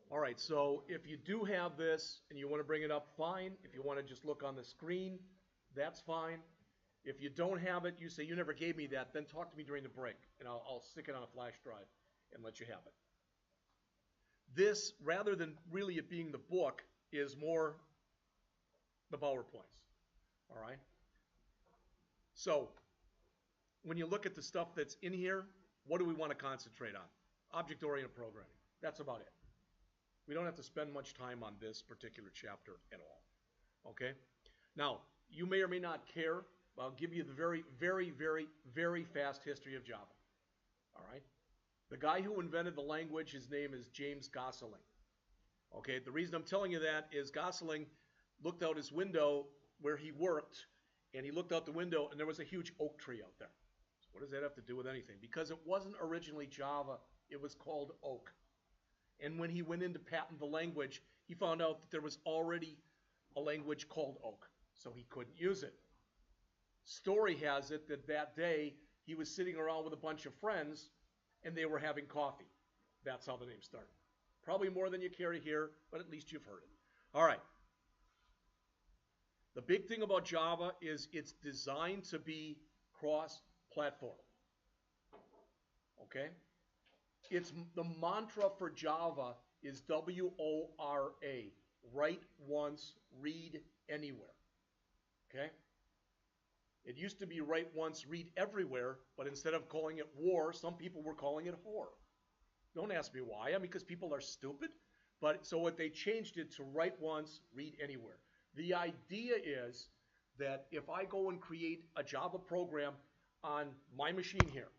All right, so if you do have this and you want to bring it up, fine. If you want to just look on the screen, that's fine. If you don't have it, you say you never gave me that, then talk to me during the break, and I'll stick it on a flash drive and let you have it. This, rather than really it being the book, is more the PowerPoints. All right? So when you look at the stuff that's in here, what do we want to concentrate on? Object-oriented programming. That's about it. We don't have to spend much time on this particular chapter at all. Okay? Now, you may or may not care. I'll give you the very, very, very, very fast history of Java. All right? The guy who invented the language, his name is James Gosling. Okay, the reason I'm telling you that is Gosling looked out his window where he worked, and he looked out the window, and there was a huge oak tree out there. So what does that have to do with anything? Because it wasn't originally Java, it was called Oak. And when he went in to patent the language, he found out that there was already a language called Oak, so he couldn't use it. Story has it that that day he was sitting around with a bunch of friends, and they were having coffee. That's how the name started. Probably more than you care to hear, but at least you've heard it. All right. The big thing about Java is it's designed to be cross-platform. Okay? It's the mantra for Java is WORA. Write once, read anywhere. Okay? It used to be write once, read everywhere, but instead of calling it war, some people were calling it whore. Don't ask me why. I mean, because people are stupid. But so what they changed it to write once, read anywhere. The idea is that if I go and create a Java program on my machine here,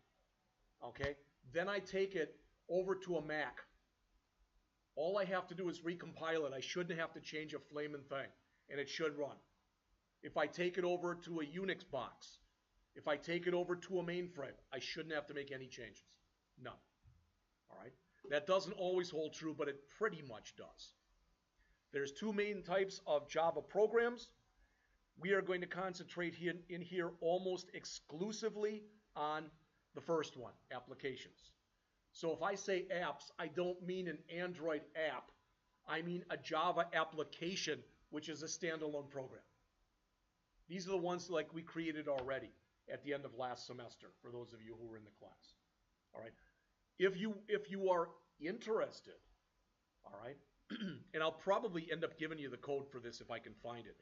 okay, then I take it over to a Mac. All I have to do is recompile it. I shouldn't have to change a flaming thing, and it should run. If I take it over to a Unix box, if I take it over to a mainframe, I shouldn't have to make any changes. None. All right? That doesn't always hold true, but it pretty much does. There's two main types of Java programs. We are going to concentrate in here almost exclusively on the first one, applications. So if I say apps, I don't mean an Android app. I mean a Java application, which is a standalone program. These are the ones like we created already at the end of last semester, for those of you who were in the class. All right. If you are interested, all right, and I'll probably end up giving you the code for this if I can find it.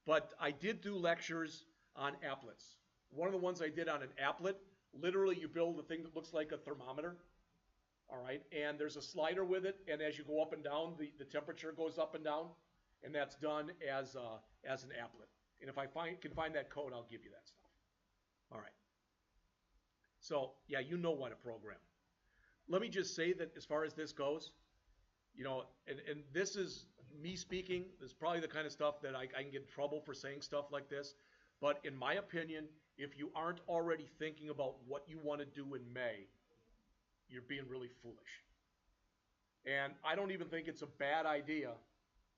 But I did do lectures on applets. One of the ones I did on an applet, literally you build a thing that looks like a thermometer, all right, and there's a slider with it, and as you go up and down, the temperature goes up and down, and that's done as an applet. And if I can find that code, I'll give you that stuff. All right. So, yeah, you know what a program. Let me just say that as far as this goes, you know, and this is me speaking. This is probably the kind of stuff that I can get in trouble for saying stuff like this. But in my opinion, if you aren't already thinking about what you want to do in May, you're being really foolish. And I don't even think it's a bad idea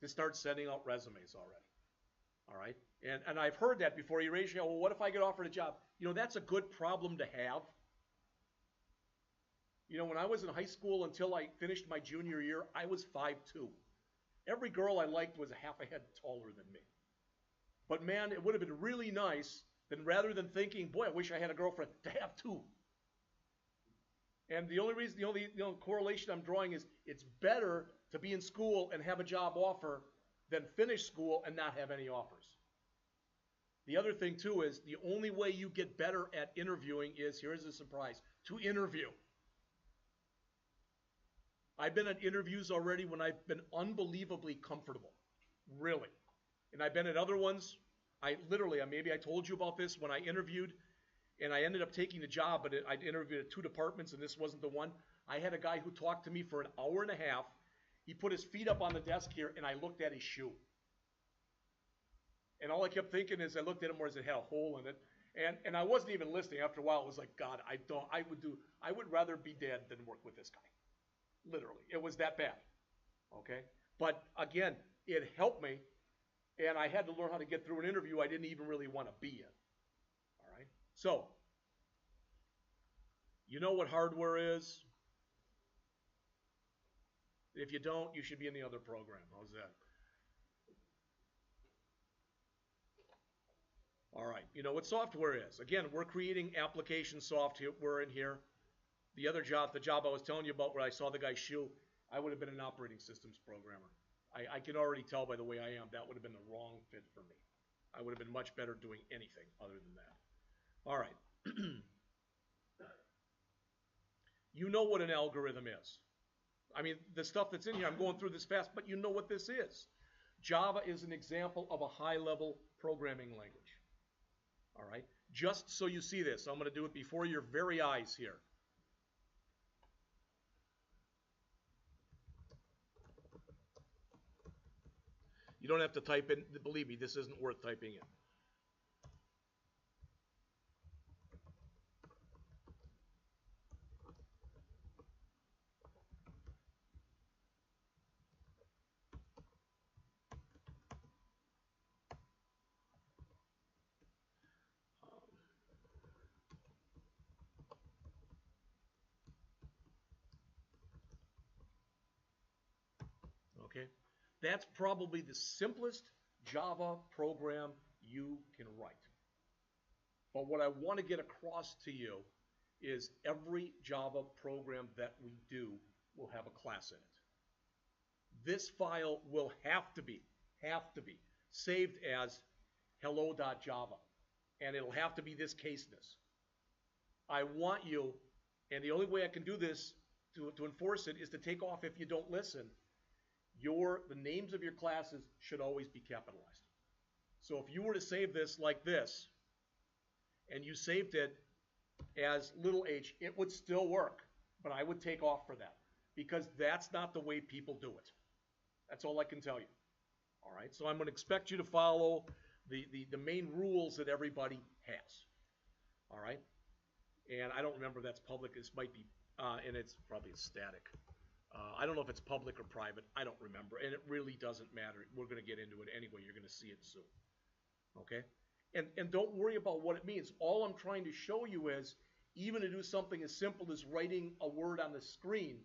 to start sending out resumes already. All right? And I've heard that before. You raise your hand, well, what if I get offered a job? You know, that's a good problem to have. You know, when I was in high school until I finished my junior year, I was 5'2". Every girl I liked was a half a head taller than me. But man, it would have been really nice then rather than thinking, boy, I wish I had a girlfriend, to have two. And the only reason, the only correlation I'm drawing is it's better to be in school and have a job offer than finish school and not have any offers. The other thing too is the only way you get better at interviewing is, here's a surprise, to interview. I've been at interviews already when I've been unbelievably comfortable, really. And I've been at other ones. Maybe I told you about this when I interviewed, and I ended up taking the job, but I interviewed at 2 departments, and this wasn't the one. I had a guy who talked to me for an hour and a half. He put his feet up on the desk here, and I looked at his shoe. And all I kept thinking is I looked at him where it had a hole in it. And I wasn't even listening. After a while, it was like, God, I would rather be dead than work with this guy. Literally. It was that bad. Okay? But again, it helped me, and I had to learn how to get through an interview I didn't even really want to be in. All right? So, you know what hardware is? If you don't, you should be in the other program. How's that? All right. You know what software is. Again, we're creating application software in here. The other job, the job I was telling you about where I saw the guy's shoe, I would have been an operating systems programmer. I can already tell by the way I am, that would have been the wrong fit for me. I would have been much better doing anything other than that. All right. You know what an algorithm is. I mean, the stuff that's in here, I'm going through this fast, but you know what this is. Java is an example of a high-level programming language. All right? Just so you see this, I'm going to do it before your very eyes here. You don't have to type in, believe me, this isn't worth typing in. Okay? That's probably the simplest Java program you can write. But what I want to get across to you is every Java program that we do will have a class in it. This file will have to be saved as hello.java. And it'll have to be this caseness. I want you, and the only way I can do this to enforce it is to take off if you don't listen. The names of your classes should always be capitalized. So if you were to save this like this, and you saved it as little h, it would still work, but I would take off for that because that's not the way people do it. That's all I can tell you. All right, so I'm going to expect you to follow the main rules that everybody has. All right, and I don't remember if that's public. This might be, and it's probably static. I don't know if it's public or private. I don't remember, and it really doesn't matter. We're going to get into it anyway. You're going to see it soon. Okay? And don't worry about what it means. All I'm trying to show you is, even to do something as simple as writing a word on the screen,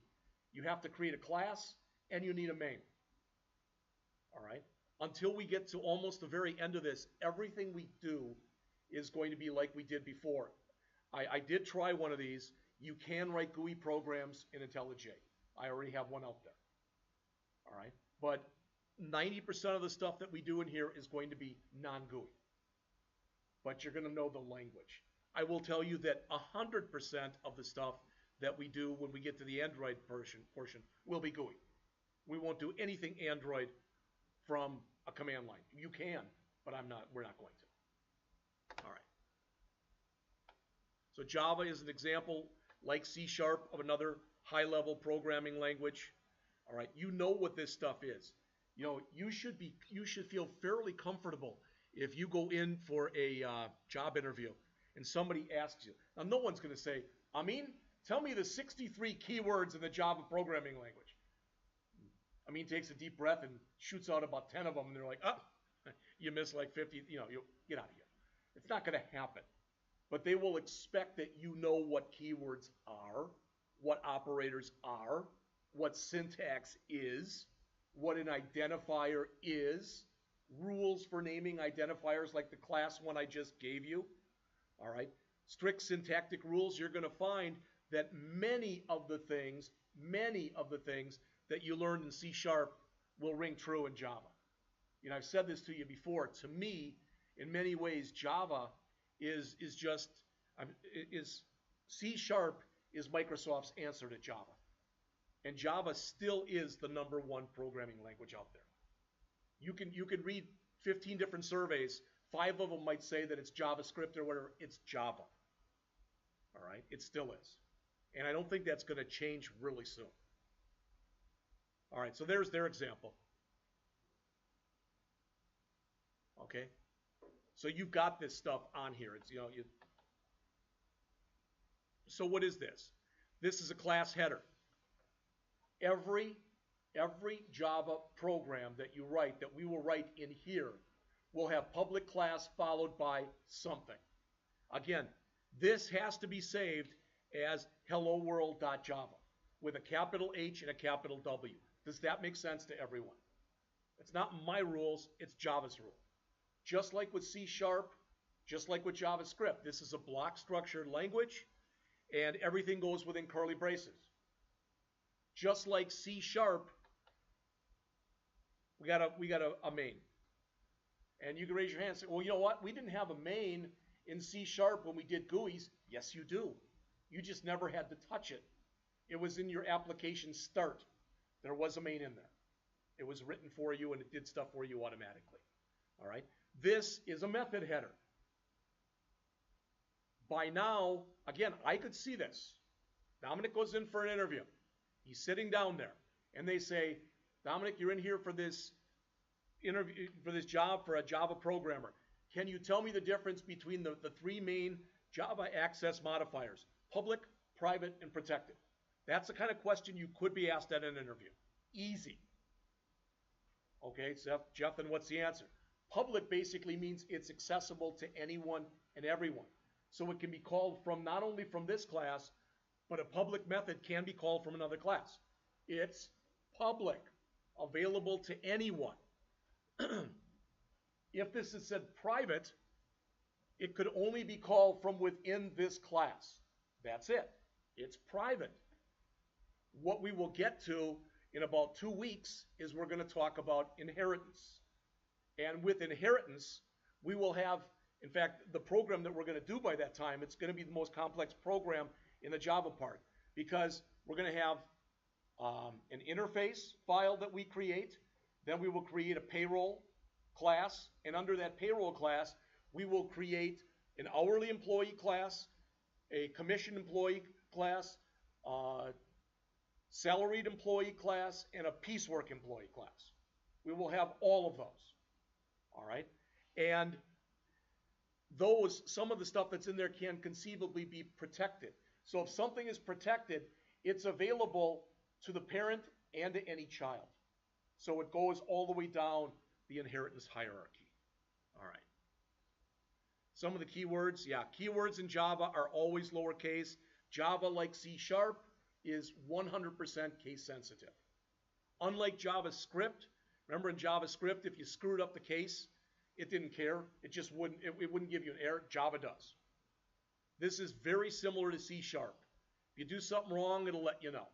you have to create a class and you need a main. All right? Until we get to almost the very end of this, everything we do is going to be like we did before. I did try one of these. You can write GUI programs in IntelliJ. I already have one out there. All right? But 90% of the stuff that we do in here is going to be non-GUI. But you're going to know the language. I will tell you that 100% of the stuff that we do when we get to the Android portion will be GUI. We won't do anything Android from a command line. You can, but we're not going to. All right. So Java is an example, like C# of another high-level programming language. All right, you know what this stuff is. You know, you should feel fairly comfortable if you go in for a job interview and somebody asks you. Now, no one's going to say, Amin, tell me the 63 keywords in the Java programming language. Amin takes a deep breath and shoots out about 10 of them, and they're like, oh, you missed like 50, you get out of here. It's not going to happen. But they will expect that you know what keywords are, what operators are, what syntax is, what an identifier is, rules for naming identifiers like the class one I just gave you. All right. Strict syntactic rules, you're going to find that many of the things that you learned in C# will ring true in Java. You know, I've said this to you before. To me, in many ways, Java is C# is Microsoft's answer to Java. And Java still is the #1 programming language out there. You can read 15 different surveys. 5 of them might say that it's JavaScript or whatever. It's Java. All right? It still is. And I don't think that's going to change really soon. All right, so there's their example. Okay? So you've got this stuff on here. It's, so what is this? This is a class header. Every Java program that you write, that we will write in here, will have public class followed by something. Again, this has to be saved as hello world.java. with a capital H and a capital W. Does that make sense to everyone? It's not my rules, it's Java's rule. Just like with C#, just like with JavaScript, this is a block structured language and everything goes within curly braces. Just like C#, we got a main. And you can raise your hand and say, well, you know what? We didn't have a main in C# when we did GUIs. Yes, you do. You just never had to touch it. It was in your application start. There was a main in there. It was written for you and it did stuff for you automatically. All right? This is a method header. By now, again, I could see this. Dominic goes in for an interview. He's sitting down there. And they say, Dominic, you're in here for this interview, for this job for a Java programmer. Can you tell me the difference between the three main Java access modifiers? Public, private, and protected. That's the kind of question you could be asked at an interview. Easy. Okay, Jeff, then what's the answer? Public basically means it's accessible to anyone and everyone. So it can be called from not only from this class, but a public method can be called from another class. It's public, available to anyone. If this is said private, it could only be called from within this class. That's it. It's private. What we will get to in about 2 weeks is we're going to talk about inheritance. And with inheritance, we will have, in fact, the program that we're going to do by that time, it's going to be the most complex program in the Java part because we're going to have an interface file that we create. Then we will create a payroll class. And under that payroll class, we will create an hourly employee class, a commissioned employee class, salaried employee class, and a piecework employee class. We will have all of those. All right? And some of the stuff that's in there can conceivably be protected. So if something is protected, it's available to the parent and to any child. So it goes all the way down the inheritance hierarchy. All right. Some of the keywords, keywords in Java are always lowercase. Java, like C#, is 100% case sensitive. Unlike JavaScript, remember in JavaScript, if you screwed up the case, it didn't care. It just wouldn't, it wouldn't give you an error. Java does. This is very similar to C#. If you do something wrong, it'll let you know.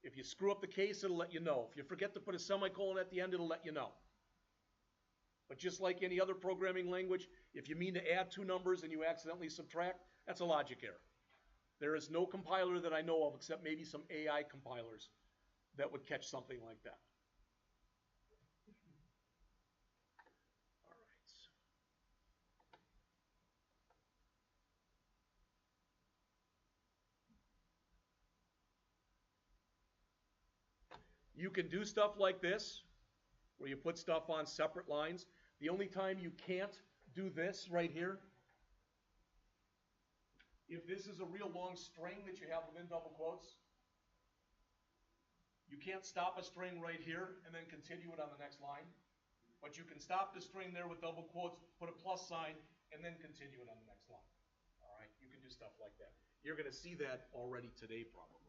If you screw up the case, it'll let you know. If you forget to put a semicolon at the end, it'll let you know. But just like any other programming language, if you mean to add two numbers and you accidentally subtract, that's a logic error. There is no compiler that I know of except maybe some AI compilers that would catch something like that. All right. You can do stuff like this, where you put stuff on separate lines. The only time you can't do this right here, if this is a real long string that you have within double quotes, you can't stop a string right here and then continue it on the next line. But you can stop the string there with double quotes, put a plus sign, and then continue it on the next line. All right, you can do stuff like that. You're going to see that already today probably.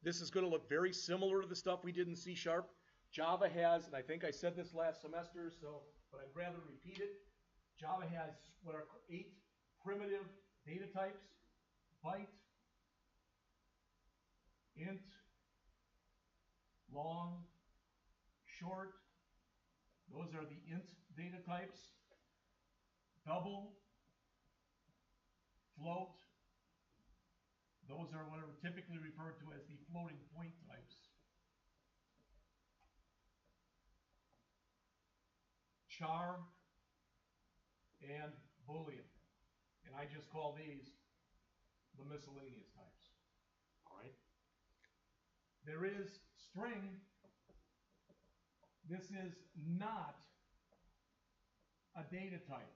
This is going to look very similar to the stuff we did in C#. Java has, and I think I said this last semester, but I'd rather repeat it. Java has what are 8 primitive data types: byte, int, long, short. Those are the int data types. Double, float. Those are what are typically referred to as the floating point types. Char and Boolean. And I just call these the miscellaneous types. All right. There is string. This is not a data type.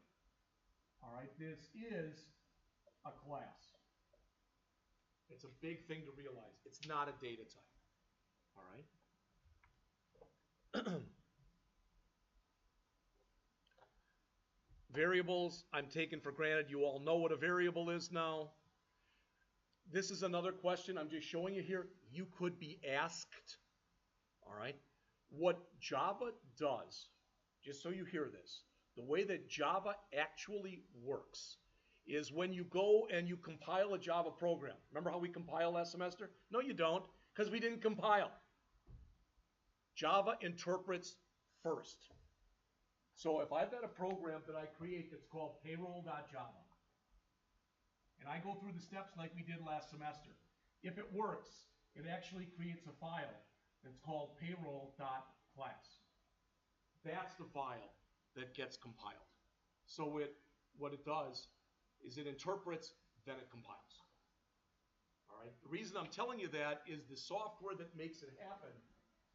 All right. This is a class. It's a big thing to realize. It's not a data type. All right. Variables, I'm taking for granted you all know what a variable is now. This is another question I'm just showing you here. You could be asked, all right? What Java does, just so you hear this, the way that Java actually works is when you go and you compile a Java program. Remember how we compiled last semester? No, you don't, because we didn't compile. Java interprets first. So if I've got a program that I create that's called payroll.java, and I go through the steps like we did last semester, if it works, it actually creates a file that's called payroll.class. That's the file that gets compiled. So what it does is it interprets, then it compiles. All right. The reason I'm telling you that is the software that makes it happen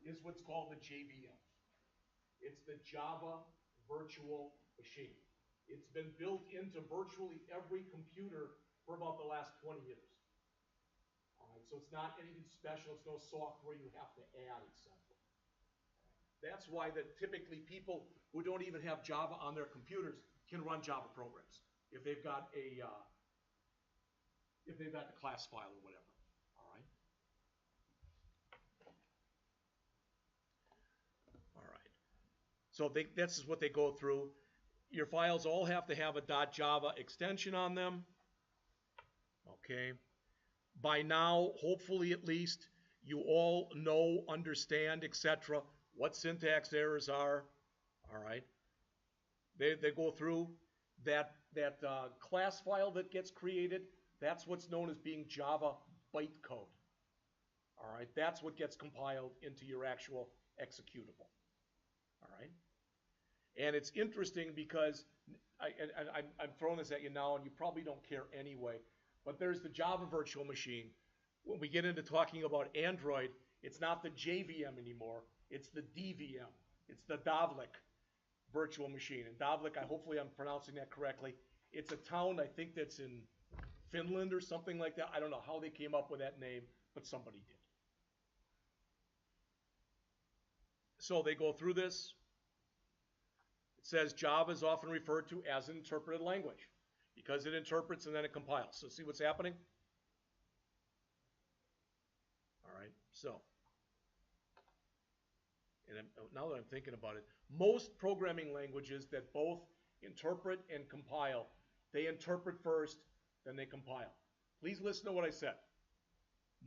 is what's called the JVM. It's the Java Virtual Machine. It's been built into virtually every computer for about the last 20 years. All right, so it's not anything special. It's no software you have to add, etc. That's why that typically people who don't even have Java on their computers can run Java programs if they've got the class file or whatever. All right. All right. So this is what they go through. Your files all have to have a .java extension on them. Okay. By now, hopefully at least, you all know, understand, etc., what syntax errors are. All right. They go through that class file that gets created. That's what's known as being Java bytecode. All right. That's what gets compiled into your actual executable. All right. And it's interesting because I'm throwing this at you now, and you probably don't care anyway. But there's the Java virtual machine. When we get into talking about Android, it's not the JVM anymore. It's the DVM. It's the Davlik virtual machine. And Davlik, hopefully I'm pronouncing that correctly. It's a town, I think that's in Finland or something like that. I don't know how they came up with that name, but somebody did. So they go through this. It says Java is often referred to as an interpreted language because it interprets and then it compiles. So see what's happening? All right, so, and now that I'm thinking about it, most programming languages that both interpret and compile, they interpret first, then they compile. Please listen to what I said.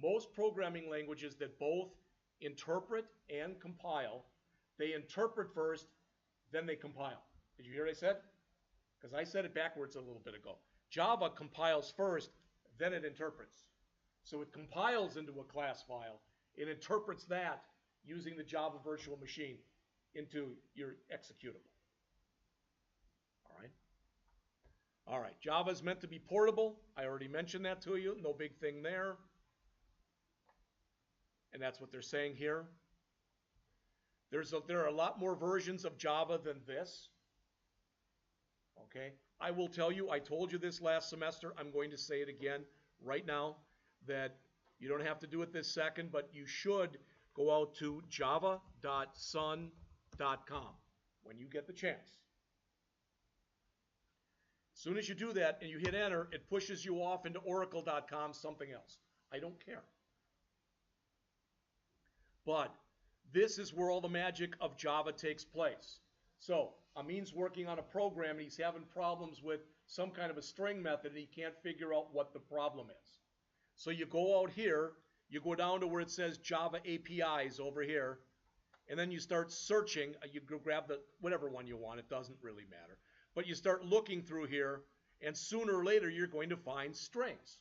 Most programming languages that both interpret and compile, they interpret first, then they compile. Did you hear what I said? Because I said it backwards a little bit ago. Java compiles first, then it interprets. So it compiles into a class file. It interprets that using the Java virtual machine into your executable. All right. All right. Java is meant to be portable. I already mentioned that to you. No big thing there. And that's what they're saying here. There are a lot more versions of Java than this. Okay. I will tell you, I told you this last semester. I'm going to say it again right now, that you don't have to do it this second, but you should go out to java.sun.com when you get the chance. As soon as you do that and you hit enter, it pushes you off into oracle.com, something else. I don't care. But this is where all the magic of Java takes place. So Amin's working on a program and he's having problems with some kind of a string method and he can't figure out what the problem is. So you go out here, you go down to where it says Java APIs over here, and then you start searching. You go grab the whatever one you want, it doesn't really matter. But you start looking through here, and sooner or later you're going to find strings.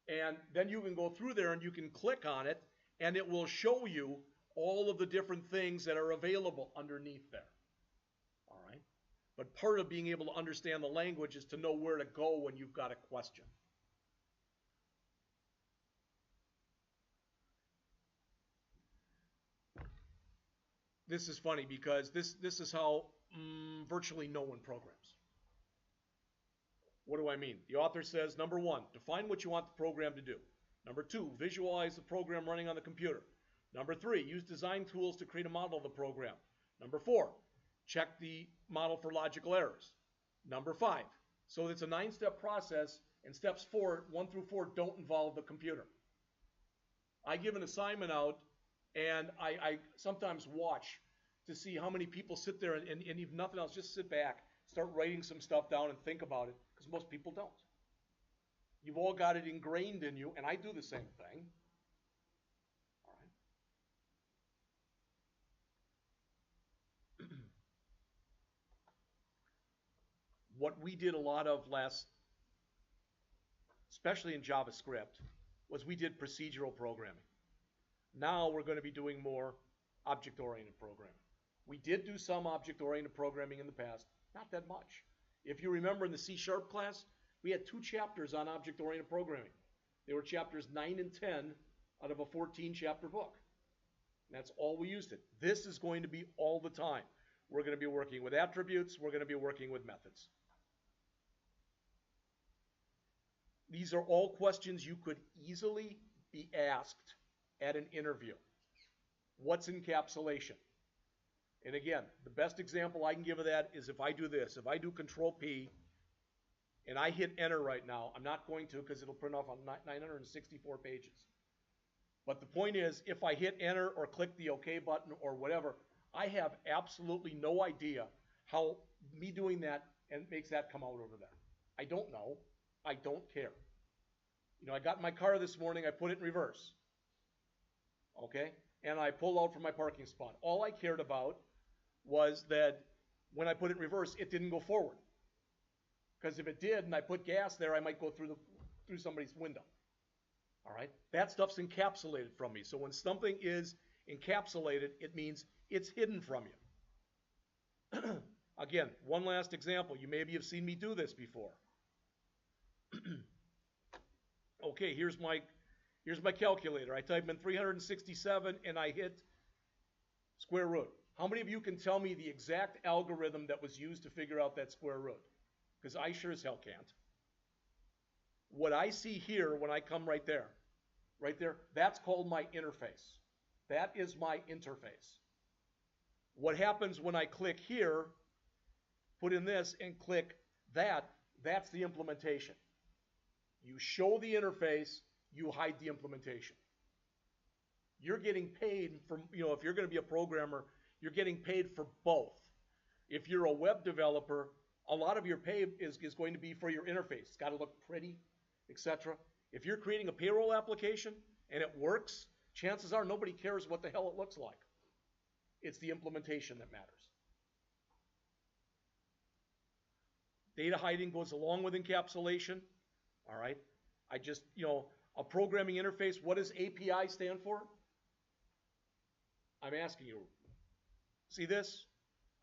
And then you can go through there and you can click on it, and it will show you all of the different things that are available underneath there. All right? But part of being able to understand the language is to know where to go when you've got a question. This is funny because this is how virtually no one programs. What do I mean? The author says, number one, define what you want the program to do. Number two, visualize the program running on the computer. Number three, use design tools to create a model of the program. Number four, check the model for logical errors. Number 5. So it's a 9-step process, and steps 1 through 4 don't involve the computer. I give an assignment out, and I sometimes watch to see how many people sit there and if nothing else, just sit back, start writing some stuff down and think about it, because most people don't. You've all got it ingrained in you, and I do the same thing. All right. What we did a lot of especially in JavaScript, was we did procedural programming. Now we're going to be doing more object-oriented programming. We did do some object-oriented programming in the past, not that much. If you remember in the C# class, we had 2 chapters on object-oriented programming. They were chapters 9 and 10 out of a 14-chapter book. And that's all we used it. This is going to be all the time. We're going to be working with attributes. We're going to be working with methods. These are all questions you could easily be asked at an interview. What's encapsulation? And again, the best example I can give of that is if I do this. If I do Control P and I hit enter right now, I'm not going to because it'll print off on 964 pages. But the point is, if I hit enter or click the OK button or whatever, I have absolutely no idea how me doing that and makes that come out over there. I don't know. I don't care. You know, I got in my car this morning, I put it in reverse. Okay? And I pulled out from my parking spot. All I cared about was that when I put it in reverse, it didn't go forward. Because if it did and I put gas there, I might go through somebody's window. All right? That stuff's encapsulated from me. So when something is encapsulated, it means it's hidden from you. Again, one last example. You maybe have seen me do this before. Okay, here's my calculator. I type in 367 and I hit square root. How many of you can tell me the exact algorithm that was used to figure out that square root? Because I sure as hell can't. What I see here when I come right there, that's called my interface. That is my interface. What happens when I click here, put in this, and click that, that's the implementation. You show the interface, you hide the implementation. You're getting paid for, if you're going to be a programmer, you're getting paid for both. If you're a web developer, a lot of your pay is going to be for your interface. It's got to look pretty, etc. If you're creating a payroll application and it works, chances are nobody cares what the hell it looks like. It's the implementation that matters. Data hiding goes along with encapsulation. All right. I just, a programming interface, what does API stand for? I'm asking you. See this?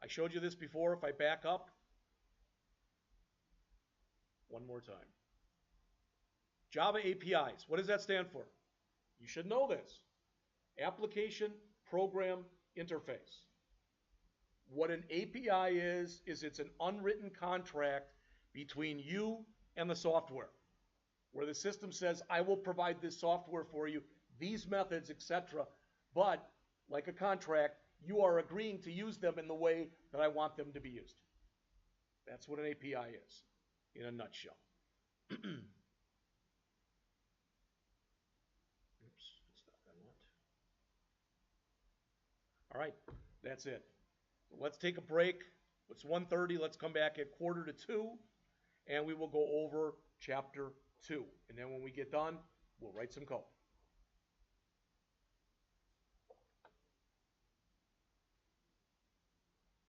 I showed you this before. If I back up, one more time. Java APIs, what does that stand for? You should know this. Application Program Interface. What an API is it's an unwritten contract between you and the software, where the system says, I will provide this software for you, these methods, etc. But, like a contract, you are agreeing to use them in the way that I want them to be used. That's what an API is, in a nutshell. Oops, that's not what I want. All right, that's it. Let's take a break. It's 1:30. Let's come back at 1:45, and we will go over Chapter 2. And then when we get done, we'll write some code.